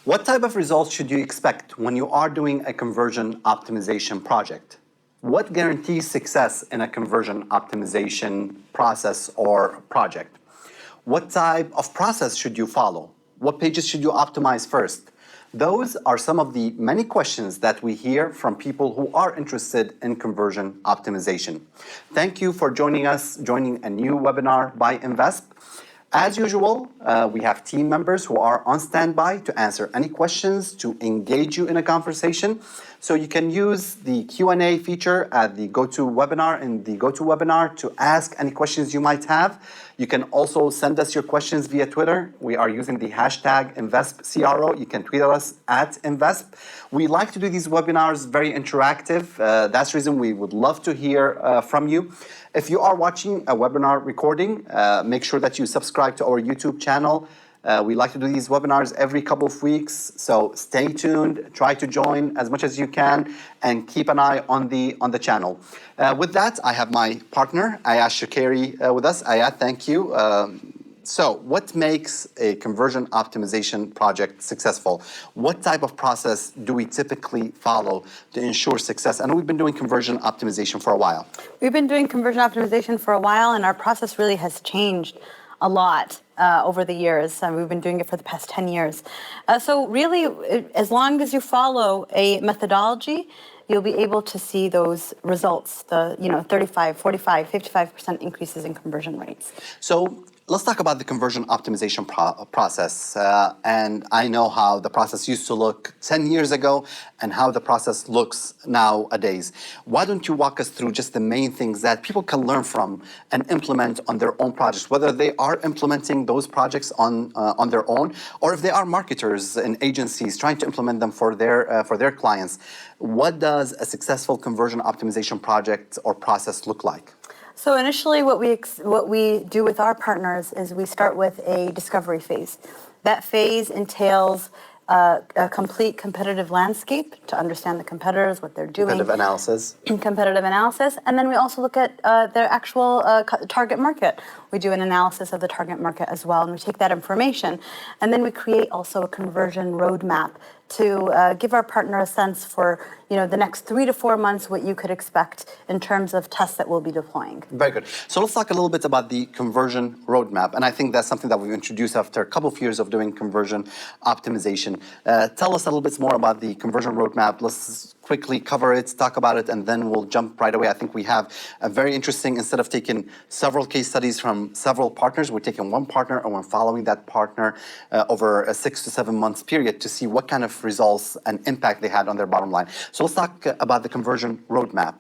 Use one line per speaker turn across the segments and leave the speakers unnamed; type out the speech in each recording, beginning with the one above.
What type of results should you expect when you are doing a conversion optimization project? What guarantees success in a conversion optimization process or project? What type of process should you follow? What pages should you optimize first? Those are some of the many questions that we hear from people who are interested in conversion optimization. Thank you for joining a new webinar by invesp. As usual, we have team members who are on standby to answer any questions, to engage you in a conversation. So you can use the Q&A feature at the GoToWebinar to ask any questions you might have. You can also send us your questions via Twitter. We are using the hashtag InvestCRO. You can tweet at us at Invesp. We like to do these webinars very interactive. That's the reason we would love to hear from you. If you are watching a webinar recording, make sure that you subscribe to our YouTube channel. We like to do these webinars every couple of weeks, so stay tuned, try to join as much as you can, and keep an eye on the channel. With that, I have my partner, Ayat Shakeri, with us. Ayat, thank you. So what makes a conversion optimization project successful? What type of process do we typically follow to ensure success? And we've been doing conversion optimization for a while.
We've been doing conversion optimization for a while, and our process really has changed a lot over the years. We've been doing it for the past 10 years. So really, as long as you follow a methodology, you'll be able to see those results, the 35, 45, 55% increases in conversion rates.
So let's talk about the conversion optimization process. And I know how the process used to look 10 years ago and how the process looks nowadays. Why don't you walk us through just the main things that people can learn from and implement on their own projects, whether they are implementing those projects on their own, or if they are marketers and agencies trying to implement them for their clients. What does a successful conversion optimization project or process look like?
So initially what we do with our partners is we start with a discovery phase. That phase entails a complete competitive landscape to understand the competitors, what they're doing.
Competitive analysis.
Competitive analysis. And then we also look at their actual target market. We do an analysis of the target market as well, and we take that information. And then we create also a conversion roadmap to give our partner a sense for the next 3 to 4 months what you could expect in terms of tests that we'll be deploying.
Very good. So let's talk a little bit about the conversion roadmap. And I think that's something that we've introduced after a couple of years of doing conversion optimization. Tell us a little bit more about the conversion roadmap. Let's quickly cover it, talk about it, and then we'll jump right away. I think we have a very interesting, instead of taking several case studies from several partners, we're taking one partner and we're following that partner over a 6 to 7 months period to see what kind of results and impact they had on their bottom line. So let's talk about the conversion roadmap.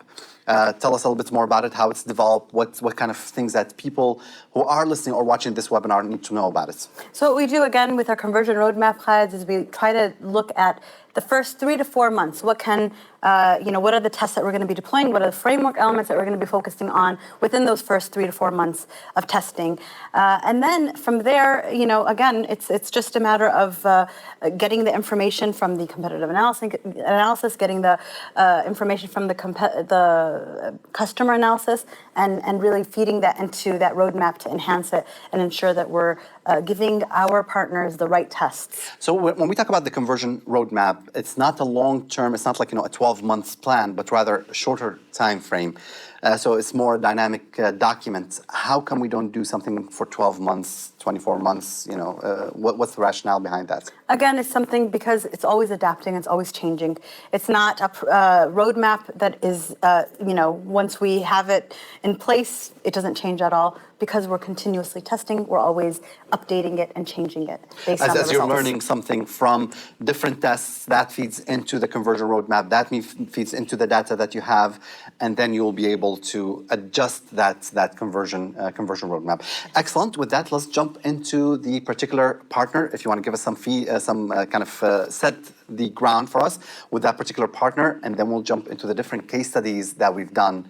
Tell us a little bit more about it, how it's developed, what kind of things that people who are listening or watching this webinar need to know about it.
So what we do again with our conversion roadmap, Khaled, is we try to look at the first 3 to 4 months. What are the tests that we're going to be deploying? What are the framework elements that we're going to be focusing on within those first 3 to 4 months of testing? And then from there, again, it's just a matter of getting the information from the competitive analysis, getting the information from the customer analysis, and really feeding that into that roadmap to enhance it and ensure that we're giving our partners the right tests.
So when we talk about the conversion roadmap, it's not a long-term, it's not like a 12-month plan, but rather a shorter time frame. So it's more a dynamic document. How come we don't do something for 12 months, 24 months? What's the rationale behind that?
Again, it's something because it's always adapting, it's always changing. It's not a roadmap that is, once we have it in place, it doesn't change at all. Because we're continuously testing, we're always updating it and changing it based on the results.
As you're learning something from different tests, that feeds into the conversion roadmap, that feeds into the data that you have, and then you'll be able to adjust that conversion roadmap. Excellent. With that, let's jump into the particular partner. If you want to give us set the ground for us with that particular partner, and then we'll jump into the different case studies that we've done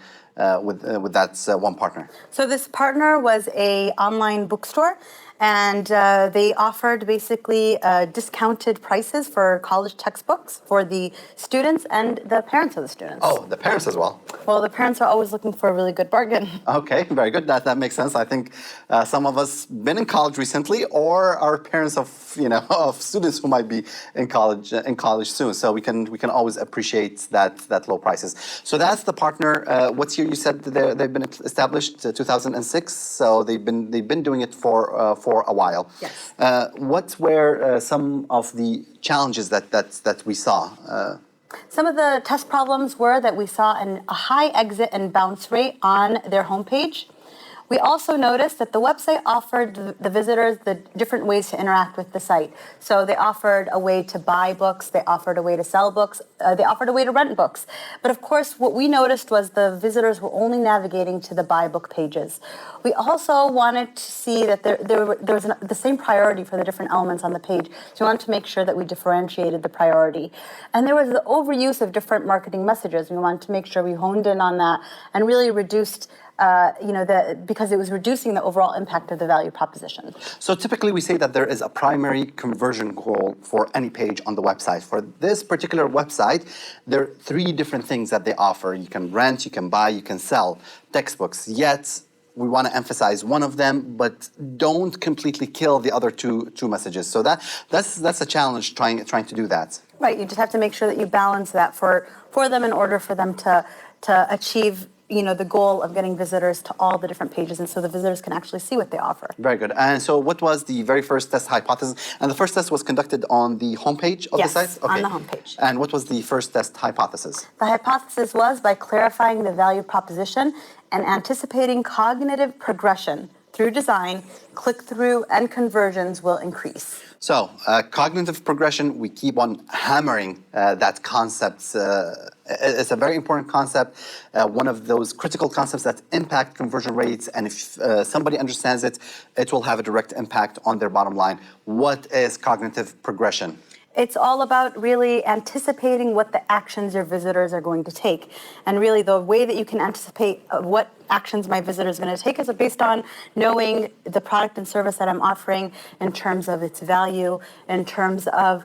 with that one partner.
So this partner was an online bookstore, and they offered basically discounted prices for college textbooks for the students and the parents of the students.
Oh, the parents as well.
Well, the parents are always looking for a really good bargain.
Okay, very good. That makes sense. I think some of us been in college recently, or are parents of of students who might be in college soon. So we can always appreciate that low prices. So that's the partner. What year you said they've been established? 2006. So they've been doing it for a while.
Yes.
What were some of the challenges that we saw?
Some of the test problems were that we saw a high exit and bounce rate on their homepage. We also noticed that the website offered the visitors the different ways to interact with the site. So they offered a way to buy books, they offered a way to sell books, they offered a way to rent books. But of course, what we noticed was the visitors were only navigating to the buy book pages. We also wanted to see that there was the same priority for the different elements on the page. So we wanted to make sure that we differentiated the priority. And there was the overuse of different marketing messages. We wanted to make sure we honed in on that and really reduced because it was reducing the overall impact of the value proposition.
So typically we say that there is a primary conversion goal for any page on the website. For this particular website, there are 3 different things that they offer. You can rent, you can buy, you can sell textbooks. Yet we want to emphasize one of them, but don't completely kill the other two messages. So that's a challenge trying to do that.
Right. You just have to make sure that you balance that for them in order for them to achieve the goal of getting visitors to all the different pages, and so the visitors can actually see what they offer.
Very good. And so what was the very first test hypothesis? And the first test was conducted on the homepage of the site?
Yes, on the homepage.
And what was the first test hypothesis?
The hypothesis was by clarifying the value proposition and anticipating cognitive progression through design, click-through and conversions will increase.
So, cognitive progression, we keep on hammering that concept. It's a very important concept, one of those critical concepts that impact conversion rates. And if somebody understands it, it will have a direct impact on their bottom line. What is cognitive progression?
It's all about really anticipating what the actions your visitors are going to take. And really the way that you can anticipate what actions my visitors are going to take is based on knowing the product and service that I'm offering in terms of its value, in terms of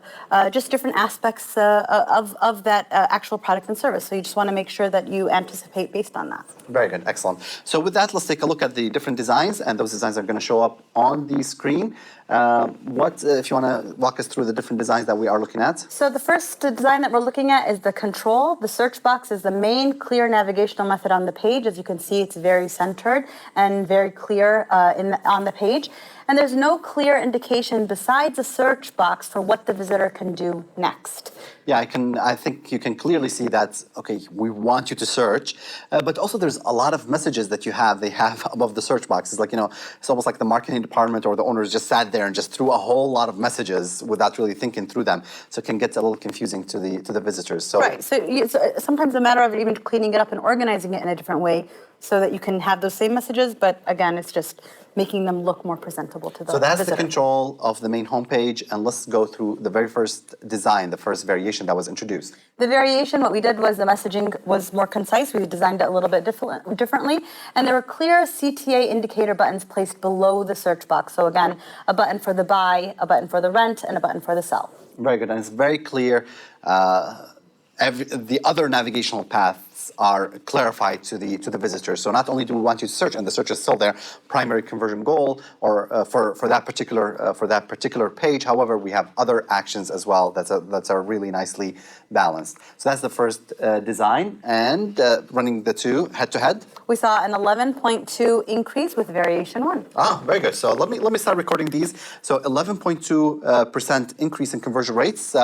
just different aspects of that actual product and service. So you just want to make sure that you anticipate based on that.
Very good. Excellent. So with that, let's take a look at the different designs, and those designs are going to show up on the screen. If you want to walk us through the different designs that we are looking at? So
the first design that we're looking at is the control. The search box is the main clear navigational method on the page. As you can see, it's very centered and very clear on the page. And there's no clear indication besides a search box for what the visitor can do next.
Yeah, I think you can clearly see that, okay, we want you to search, but also there's a lot of messages that they have above the search box. It's like, it's almost like the marketing department or the owners just sat there and just threw a whole lot of messages without really thinking through them. So it can get a little confusing to the visitors. So
right, so it's sometimes a matter of even cleaning it up and organizing it in a different way so that you can have those same messages, but again, it's just making them look more presentable to the
So that's
visitor.
the control of the main homepage, and let's go through the very first design, the first variation that was introduced.
The variation, what we did was the messaging was more concise. We designed it a little bit differently, and there were clear CTA indicator buttons placed below the search box. So again, a button for the buy, a button for the rent, and a button for the sell.
Very good, and it's very clear. The other navigational paths are clarified to the visitor. So not only do we want you to search, and the search is still their primary conversion goal, or for that particular page. However, we have other actions as well that's are really nicely balanced. So that's the first design, and running the two head to head.
We saw an 11.2 increase with variation 1.
Ah, very good. So let me start recording these. So 11.2% increase in conversion rates.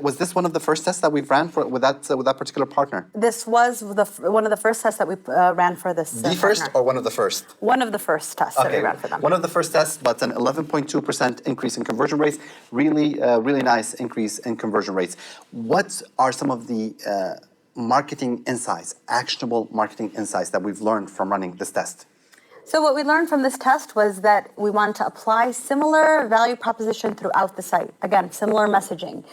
Was this one of the first tests that we've ran with that particular partner?
This was one of the first tests that we ran for this.
The first or one of the first?
One of the first tests that we ran for them.
One of the first tests, but an 11.2% increase in conversion rates. Really nice increase in conversion rates. What are some of the marketing insights, actionable marketing insights that we've learned from running this test?
So what we learned from this test was that we want to apply similar value proposition throughout the site. Again, similar messaging,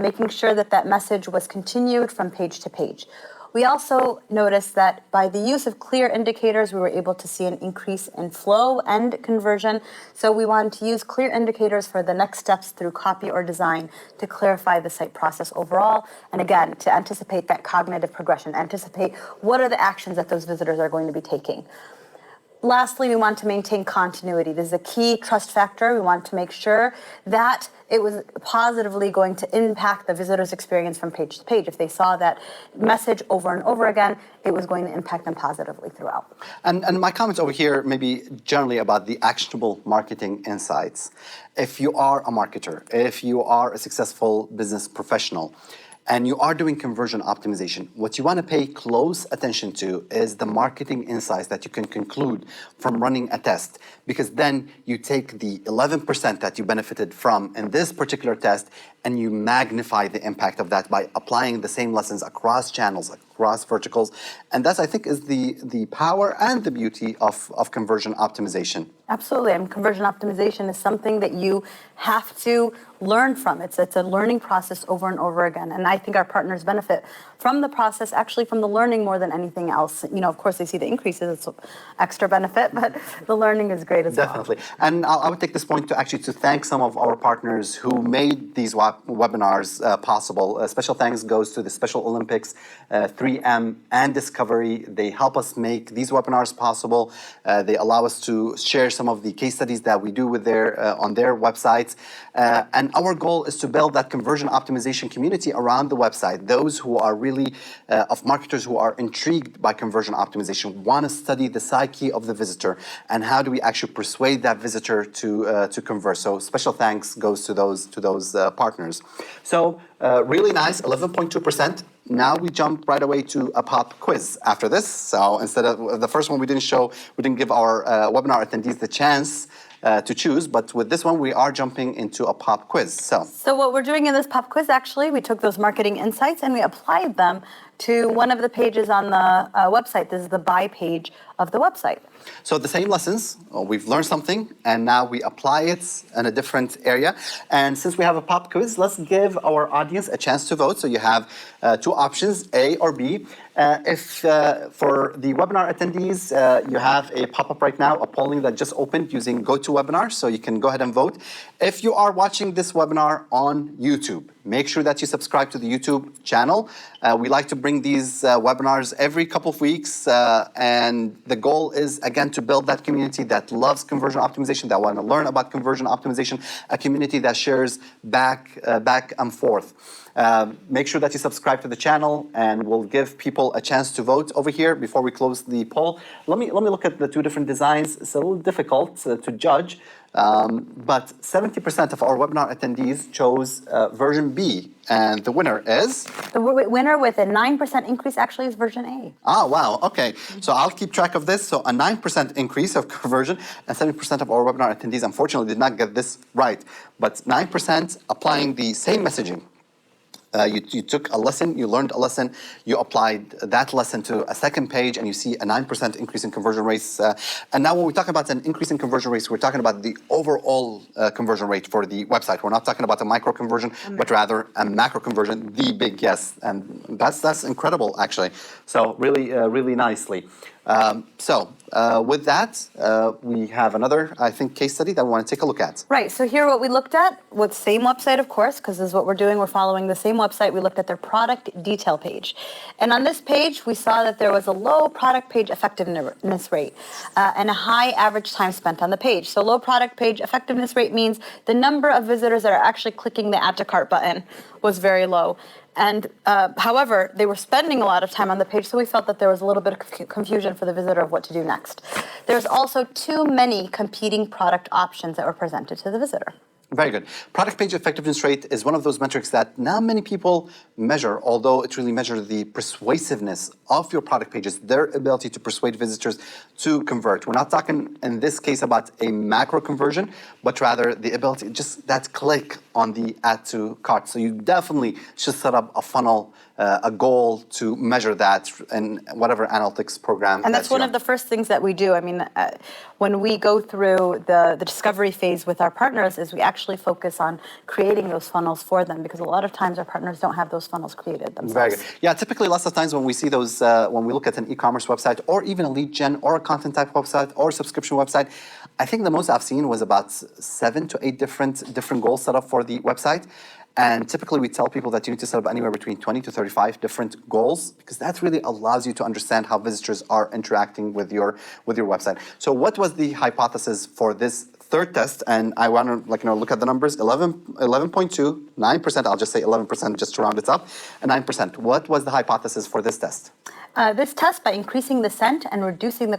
making sure that message was continued from page to page. We also noticed that by the use of clear indicators, we were able to see an increase in flow and conversion. So we wanted to use clear indicators for the next steps through copy or design to clarify the site process overall. And again, to anticipate that cognitive progression, anticipate what are the actions that those visitors are going to be taking. Lastly, we want to maintain continuity. This is a key trust factor. We want to make sure that it was positively going to impact the visitor's experience from page to page. If they saw that message over and over again, it was going to impact them positively throughout.
And my comments over here maybe generally about the actionable marketing insights. If you are a marketer, if you are a successful business professional, and you are doing conversion optimization, what you want to pay close attention to is the marketing insights that you can conclude from running a test, because then you take the 11% that you benefited from in this particular test and you magnify the impact of that by applying the same lessons across channels, across verticals. And that's, I think, is the power and the beauty of conversion optimization.
Absolutely. And conversion optimization is something that you have to learn from. It's a learning process over and over again. And I think our partners benefit from the process, actually from the learning more than anything else. You know, of course, they see the increases, it's extra benefit, but the learning is great as well.
Definitely. And I would take this point to thank some of our partners who made these webinars possible. Special thanks goes to the Special Olympics, 3M, and Discovery. They help us make these webinars possible. They allow us to share some of the case studies that we do with on their websites. And our goal is to build that conversion optimization community around the website. Those who are really of marketers who are intrigued by conversion optimization, want to study the psyche of the visitor and how do we actually persuade that visitor to convert. So special thanks goes to those partners. So really nice, 11.2%. Now we jump right away to a pop quiz after this. So instead of the first one we didn't give our webinar attendees the chance to choose, but with this one we are jumping into a pop quiz. So
what we're doing in this pop quiz, actually, we took those marketing insights and we applied them to one of the pages on the website. This is the buy page of the website.
So the same lessons, we've learned something, and now we apply it in a different area. And since we have a pop quiz, let's give our audience a chance to vote. So you have two options, A or B. If for the webinar attendees, you have a pop-up right now, a polling that just opened using GoToWebinar, so you can go ahead and vote. If you are watching this webinar on YouTube, make sure that you subscribe to the YouTube channel. We like to bring these webinars every couple of weeks, and the goal is, again, to build that community that loves conversion optimization, that want to learn about conversion optimization, a community that shares back and forth. Make sure that you subscribe to the channel, and we'll give people a chance to vote over here before we close the poll. Let me look at the two different designs. It's a little difficult to judge, but 70% of our webinar attendees chose version B, and the winner is?
The winner with a 9% increase actually is version A.
Ah, wow, okay. So I'll keep track of this. So a 9% increase of conversion, and 70% of our webinar attendees unfortunately did not get this right, but 9% applying the same messaging. You took a lesson, you learned a lesson, you applied that lesson to a second page, and you see a 9% increase in conversion rates. And now when we talk about an increase in conversion rates, we're talking about the overall conversion rate for the website. We're not talking about a micro conversion, but rather a macro conversion, the big yes. And that's incredible, actually. So really nicely. With that, we have another, I think, case study that we want to take a look at.
Right, so here what we looked at with same website, of course, because this is what we're doing. We're following the same website. We looked at their product detail page. And on this page, we saw that there was a low product page effectiveness rate and a high average time spent on the page. So low product page effectiveness rate means the number of visitors that are actually clicking the add to cart button was very low. And however, they were spending a lot of time on the page, so we felt that there was a little bit of confusion for the visitor of what to do next. There's also too many competing product options that were presented to the visitor.
Very good. Product page effectiveness rate is one of those metrics that not many people measure, although it really measures the persuasiveness of your product pages, their ability to persuade visitors to convert. We're not talking in this case about a macro conversion, but rather the ability, just that click on the add to cart. So you definitely should set up a funnel, a goal to measure that in whatever analytics program.
And that's one of the first things that we do. I mean, when we go through the discovery phase with our partners, is we actually focus on creating those funnels for them, because a lot of times our partners don't have those funnels created themselves.
Very good. Yeah, typically lots of times when we see those, when we look at an e-commerce website or even a lead gen or a content type website or a subscription website, I think the most I've seen was about 7 to 8 different goals set up for the website. And typically we tell people that you need to set up anywhere between 20 to 35 different goals, because that really allows you to understand how visitors are interacting with your website. So what was the hypothesis for this third test? And I want to look at the numbers: 11.2, 9%. I'll just say 11% just to round it up, and 9%. What was the hypothesis for this test?
This test, by increasing the scent and reducing the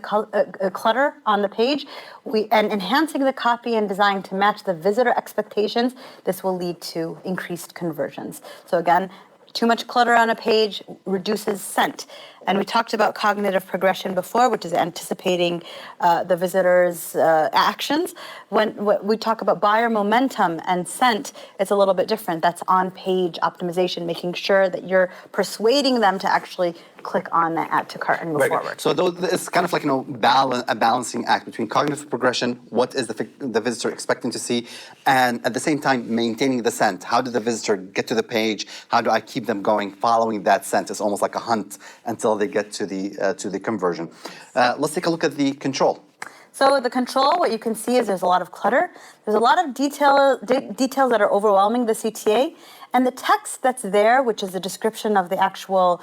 clutter on the page, and enhancing the copy and design to match the visitor expectations, this will lead to increased conversions. So again, too much clutter on a page reduces scent. And we talked about cognitive progression before, which is anticipating the visitor's actions. When we talk about buyer momentum and scent, it's a little bit different. That's on-page optimization, making sure that you're persuading them to actually click on that add to cart and move forward.
So it's kind of like a balancing act between cognitive progression, what is the visitor expecting to see, and at the same time maintaining the scent. How did the visitor get to the page? How do I keep them going, following that scent? It's almost like a hunt until they get to the conversion. Let's take a look at the control.
So the control, what you can see is there's a lot of clutter. There's a lot of details that are overwhelming the CTA. And the text that's there, which is the description of the actual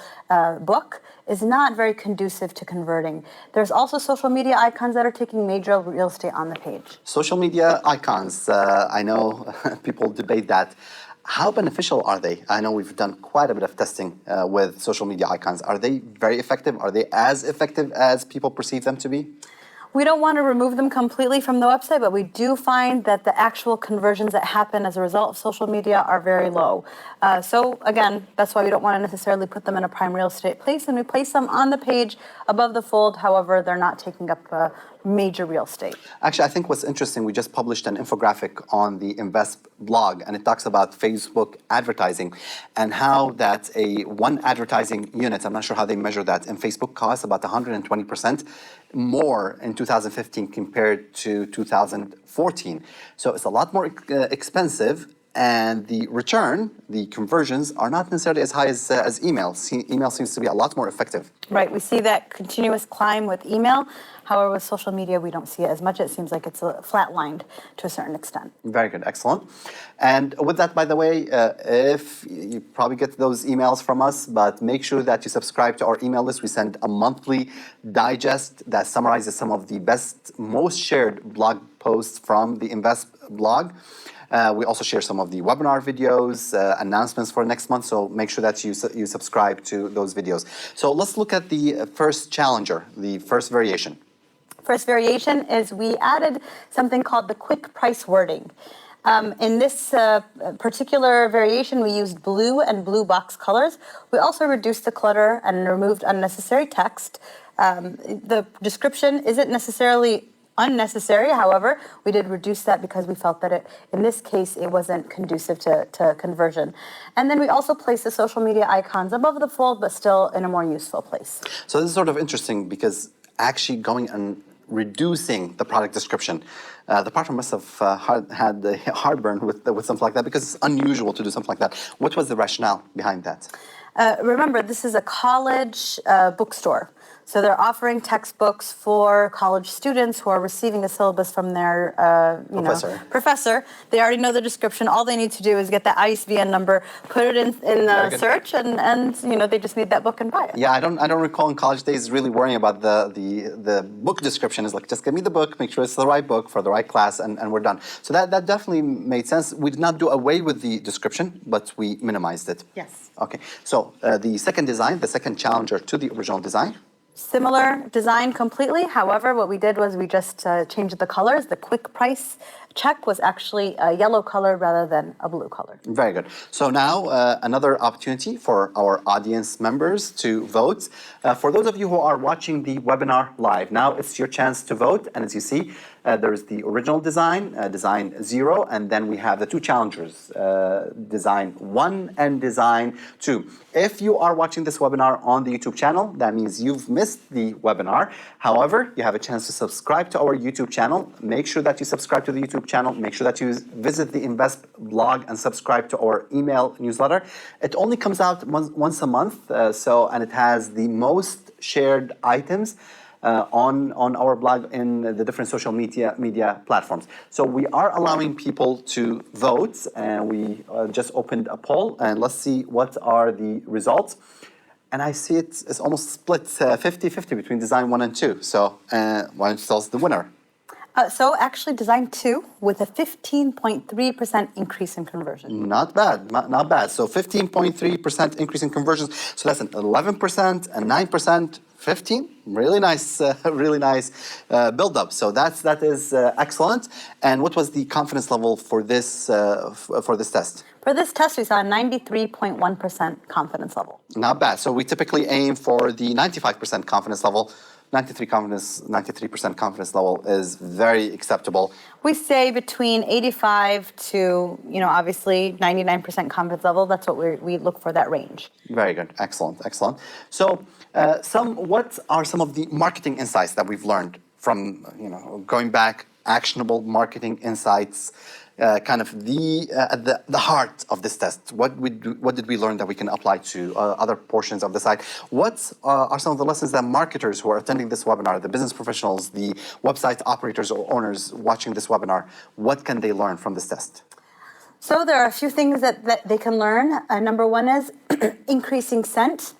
book, is not very conducive to converting. There's also social media icons that are taking major real estate on the page.
Social media icons, I know people debate that. How beneficial are they? I know we've done quite a bit of testing with social media icons. Are they very effective? Are they as effective as people perceive them to be?
We don't want to remove them completely from the website, but we do find that the actual conversions that happen as a result of social media are very low. So again, that's why we don't want to necessarily put them in a prime real estate place, and we place them on the page above the fold. However, they're not taking up major real estate.
Actually, I think what's interesting, we just published an infographic on the invesp blog, and it talks about Facebook advertising and how that one advertising unit, I'm not sure how they measure that, in Facebook costs about 120% more in 2015 compared to 2014. So it's a lot more expensive, and the return, the conversions, are not necessarily as high as email. Email seems to be a lot more effective.
Right, we see that continuous climb with email. However, with social media, we don't see it as much. It seems like it's flatlined to a certain extent.
Very good, excellent. And with that, by the way, if you probably get those emails from us, but make sure that you subscribe to our email list. We send a monthly digest that summarizes some of the best, most shared blog posts from the invesp blog. We also share some of the webinar videos, announcements for next month, so make sure that you subscribe to those videos. So let's look at the first challenger, the first variation.
First variation is we added something called the quick price wording. In this particular variation, we used blue and blue box colors. We also reduced the clutter and removed unnecessary text. The description isn't necessarily unnecessary. However, we did reduce that because we felt that in this case, it wasn't conducive to conversion. And then we also placed the social media icons above the fold, but still in a more useful place.
So this is sort of interesting because actually going and reducing the product description, the partner must have had the heartburn with something like that, because it's unusual to do something like that. What was the rationale behind that?
Remember, this is a college bookstore. So they're offering textbooks for college students who are receiving a syllabus from their professor. They already know the description. All they need to do is get the ISBN number, put it in the search, and they just need that book and buy it.
Yeah, I don't recall in college days really worrying about the book description. Is like, just give me the book, make sure it's the right book for the right class, and we're done. So that definitely made sense. We did not do away with the description, but we minimized it.
Yes.
Okay. So the second design, the second challenger to the original design.
Similar design completely. However, what we did was we just changed the colors. The quick price check was actually a yellow color rather than a blue color.
Very good. So now another opportunity for our audience members to vote. For those of you who are watching the webinar live, now it's your chance to vote. And as you see, there's the original design, design 0, and then we have the two challengers, design 1 and design 2. If you are watching this webinar on the YouTube channel, that means you've missed the webinar. However, you have a chance to subscribe to our YouTube channel. Make sure that you subscribe to the YouTube channel. Make sure that you visit the invesp blog and subscribe to our email newsletter. It only comes out once a month, and it has the most shared items on our blog in the different social media platforms. So we are allowing people to vote, and we just opened a poll, and let's see what are the results. And I see it's almost split 50-50 between design 1 and 2. So why don't you tell us the winner?
So actually design 2 with a 15.3% increase in conversion.
Not bad, not bad. So 15.3% increase in conversions. So that's an 11% and 9%, 15. Really nice, build up. So that is excellent. And what was the confidence level for this test?
For this test, we saw a 93.1% confidence level.
Not bad. So we typically aim for the 95% confidence level. 93% confidence level is very acceptable.
We say between 85 to, obviously 99% confidence level. That's what we look for, that range.
Very good. Excellent. So what are some of the marketing insights that we've learned from, going back, actionable marketing insights, kind of the heart of this test? What did we learn that we can apply to other portions of the site? What are some of the lessons that marketers who are attending this webinar, the business professionals, the website operators or owners watching this webinar, what can they learn from this test?
So there are a few things that they can learn. Number one is increasing scent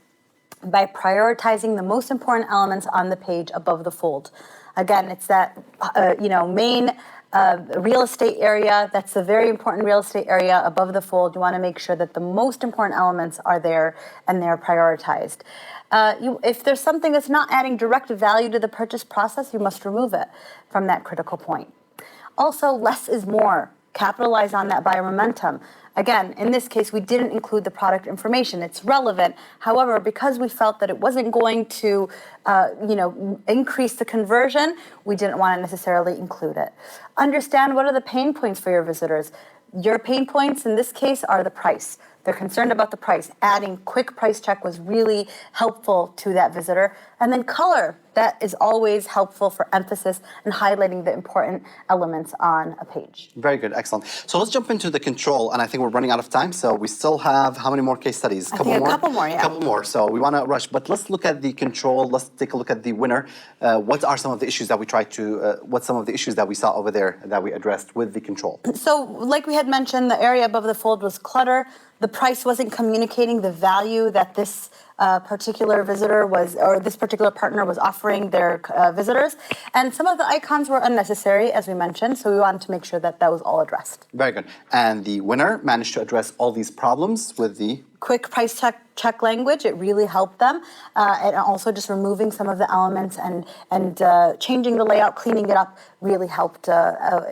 by prioritizing the most important elements on the page above the fold. Again, it's that main real estate area. That's a very important real estate area above the fold. You want to make sure that the most important elements are there and they're prioritized. If there's something that's not adding direct value to the purchase process, you must remove it from that critical point. Also, less is more. Capitalize on that buyer momentum. Again, in this case, we didn't include the product information. It's relevant. However, because we felt that it wasn't going to, increase the conversion, we didn't want to necessarily include it. Understand what are the pain points for your visitors. Your pain points in this case are the price. They're concerned about the price. Adding quick price check was really helpful to that visitor. And then color, that is always helpful for emphasis and highlighting the important elements on a page.
Very good, excellent. So let's jump into the control, and I think we're running out of time, so we still have how many more case studies?
A couple more, yeah.
A couple more, so we want to rush, but let's look at the control, let's take a look at the winner. What are some of the issues that we what's some of the issues that we saw over there that we addressed with the control?
So like we had mentioned, the area above the fold was clutter. The price wasn't communicating the value that this particular visitor this particular partner was offering their visitors. And some of the icons were unnecessary, as we mentioned, so we wanted to make sure that was all addressed.
Very good. And the winner managed to address all these problems with the
quick price check language. It really helped them, and also just removing some of the elements and changing the layout, cleaning it up, really helped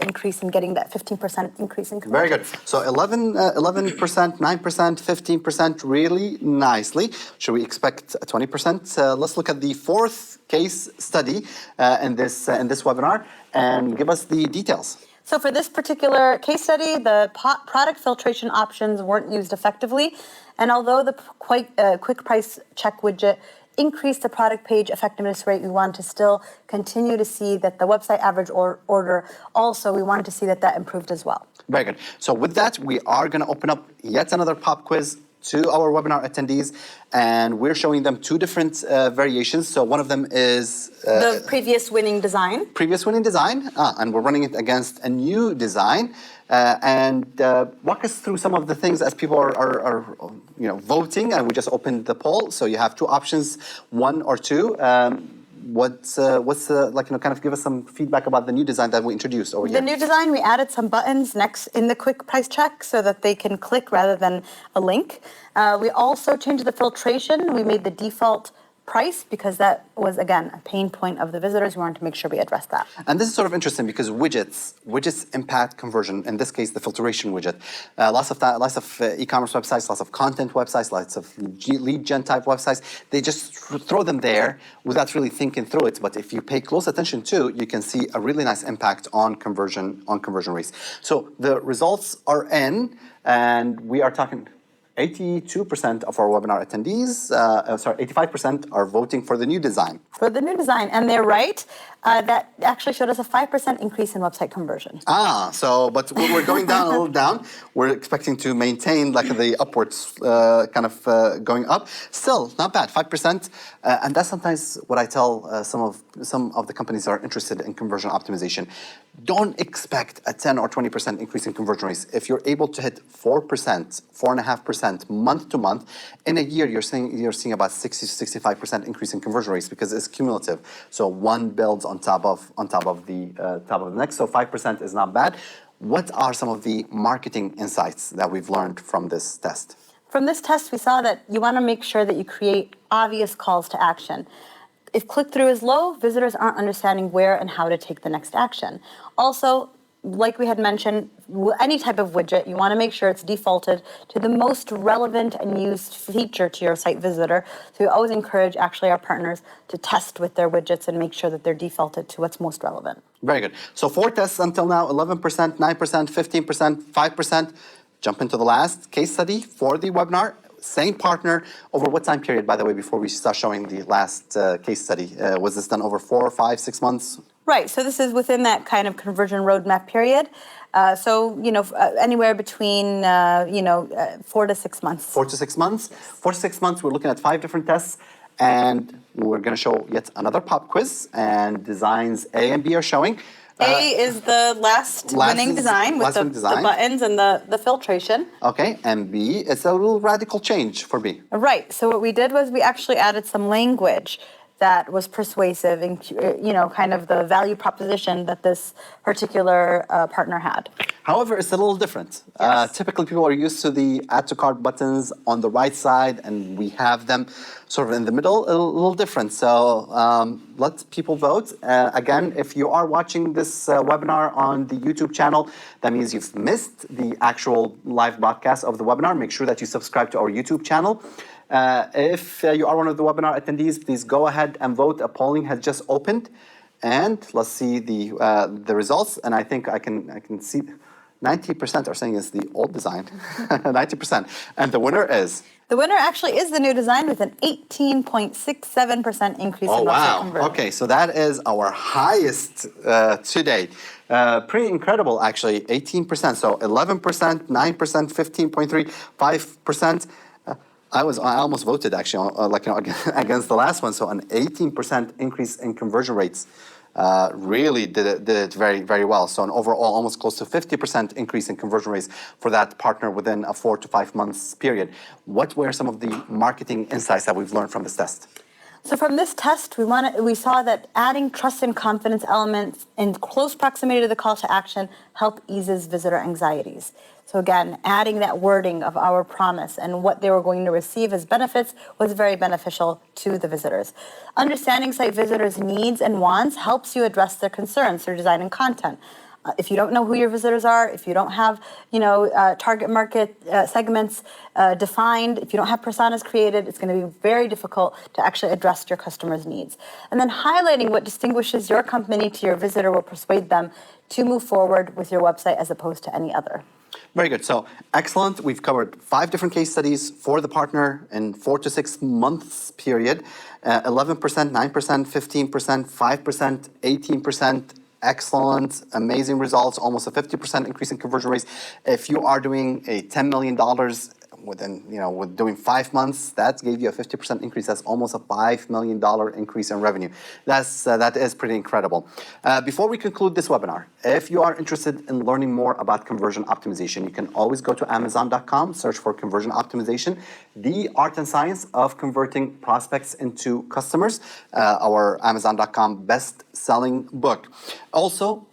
increase in getting that 15% increase in conversion.
Very good. So 11%, 9%, 15%, really nicely. Should we expect 20%? Let's look at the fourth case study in this webinar and give us the details.
So for this particular case study, the product filtration options weren't used effectively. And although the quick price check widget increased the product page effectiveness rate, we want to still continue to see that the website average order also, we wanted to see that improved as well.
Very good. So with that, we are going to open up yet another pop quiz to our webinar attendees, and we're showing them two different variations. So one of them is
the previous winning design.
And we're running it against a new design. Walk us through some of the things as people are voting, and we just opened the poll. So you have two options, 1 or 2. Kind of give us some feedback about the new design that we introduced over here.
The new design, we added some buttons next in the quick price check so that they can click rather than a link. We also changed the filtration. We made the default price because that was, again, a pain point of the visitors. We wanted to make sure we addressed that.
And this is sort of interesting because widgets impact conversion. In this case, the filtration widget. Lots of e-commerce websites, lots of content websites, lots of lead gen type websites. They just throw them there without really thinking through it. But if you pay close attention to, you can see a really nice impact on conversion rates. So the results are in, and we are talking 82% of our webinar attendees, 85% are voting for the new design.
For the new design, and they're right. that actually showed us a 5% increase in website conversion.
But we're going down a little down. We're expecting to maintain like the upwards going up. Still, not bad, 5%. And that's sometimes what I tell some of the companies that are interested in conversion optimization. Don't expect a 10 or 20% increase in conversion rates. If you're able to hit 4%, 4.5% month to month, in a year you're seeing about 60 to 65% increase in conversion rates because it's cumulative. So one builds on top of the next. So 5% is not bad. What are some of the marketing insights that we've learned from this test?
From this test, we saw that you want to make sure that you create obvious calls to action. If click-through is low, visitors aren't understanding where and how to take the next action. Also, like we had mentioned, any type of widget, you want to make sure it's defaulted to the most relevant and used feature to your site visitor. So we always encourage actually our partners to test with their widgets and make sure that they're defaulted to what's most relevant.
Very good. So 4 tests until now, 11%, 9%, 15%, 5%. Jump into the last case study for the webinar. Same partner. Over what time period, by the way, before we start showing the last case study? Was this done over 4, 5, 6 months?
Right. So this is within that kind of conversion roadmap period. Anywhere between 4 to 6 months.
4 to 6 months. 4 to 6 months. We're looking at 5 different tests, and we're going to show yet another pop quiz. And designs A and B are showing.
A is the last winning design with the buttons and the filtration.
Okay, and B, it's a little radical change for B.
Right. So what we did was we actually added some language that was persuasive and, kind of the value proposition that this particular partner had.
However, it's a little different.
Yes.
Typically, people are used to the add to cart buttons on the right side, and we have them sort of in the middle, a little different. So let people vote. Again, if you are watching this webinar on the YouTube channel, that means you've missed the actual live broadcast of the webinar. Make sure that you subscribe to our YouTube channel. If you are one of the webinar attendees, please go ahead and vote. A polling has just opened, and let's see the results. And I think I can see 90% are saying it's the old design, 90%, and the winner is.
The winner actually is the new design with an 18.67% increase in website conversion.
Okay, so that is our highest to date. Pretty incredible, actually, 18%. So 11%, 9%, 15.3%, 5%. I almost voted actually, against the last one. So an 18% increase in conversion rates really did it very, very well. So an overall almost close to 50% increase in conversion rates for that partner within a 4 to 5 months period. What were some of the marketing insights that we've learned from this test?
So from this test, we saw that adding trust and confidence elements in close proximity to the call to action help eases visitor anxieties. So again, adding that wording of our promise and what they were going to receive as benefits was very beneficial to the visitors. Understanding site visitors' needs and wants helps you address their concerns through design and content. If you don't know who your visitors are, if you don't have, target market segments defined, if you don't have personas created, it's going to be very difficult to actually address your customers' needs. And then highlighting what distinguishes your company to your visitor will persuade them to move forward with your website as opposed to any other.
Very good. So excellent. We've covered 5 different case studies for the partner in 4 to 6 months period. 11%, 9%, 15%, 5%, 18%. Excellent, amazing results, almost a 50% increase in conversion rates. If you are doing a $10 million with doing 5 months, that gave you a 50% increase. That's almost a $5 million increase in revenue. That is pretty incredible. Before we conclude this webinar, if you are interested in learning more about conversion optimization, you can always go to Amazon.com, search for conversion optimization, the art and science of converting prospects into customers, our Amazon.com best-selling book. Also,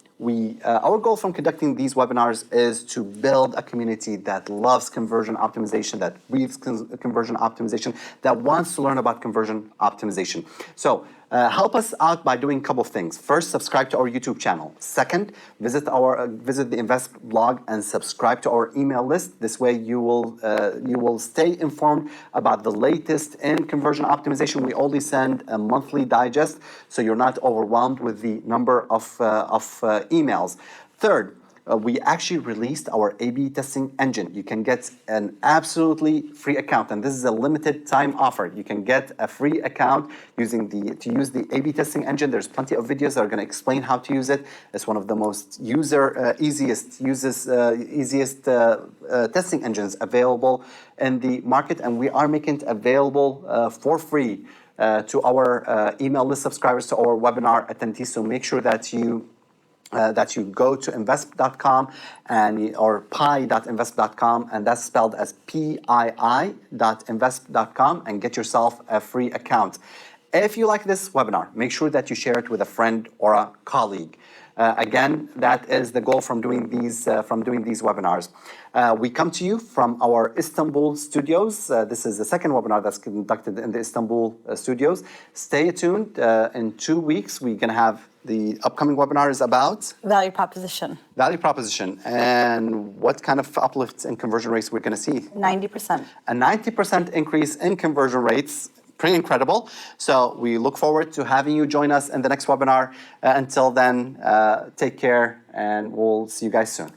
our goal from conducting these webinars is to build a community that loves conversion optimization, that breathes conversion optimization, that wants to learn about conversion optimization. So help us out by doing a couple of things. First, subscribe to our YouTube channel. Second, visit the invesp blog and subscribe to our email list. This way, you will stay informed about the latest in conversion optimization. We only send a monthly digest, so you're not overwhelmed with the number of emails. Third, we actually released our A/B testing engine. You can get an absolutely free account, and this is a limited time offer. You can get a free account using to use the A/B testing engine. There's plenty of videos that are going to explain how to use it. It's one of the most easiest testing engines available in the market, and we are making it available for free to our email list subscribers, to our webinar attendees. So make sure that you go to invesp.com or pi.invesp.com, and that's spelled as pii.invesp.com, and get yourself a free account. If you like this webinar, make sure that you share it with a friend or a colleague. Again, that is the goal from doing these webinars. We come to you from our Istanbul studios. This is the second webinar that's conducted in the Istanbul studios. Stay tuned. In 2 weeks, we're going to have the upcoming webinar is about
Value proposition.
Value proposition, and what kind of uplifts in conversion rates we're going to see.
90%.
A 90% increase in conversion rates. Pretty incredible. So we look forward to having you join us in the next webinar. Until then, take care, and we'll see you guys soon.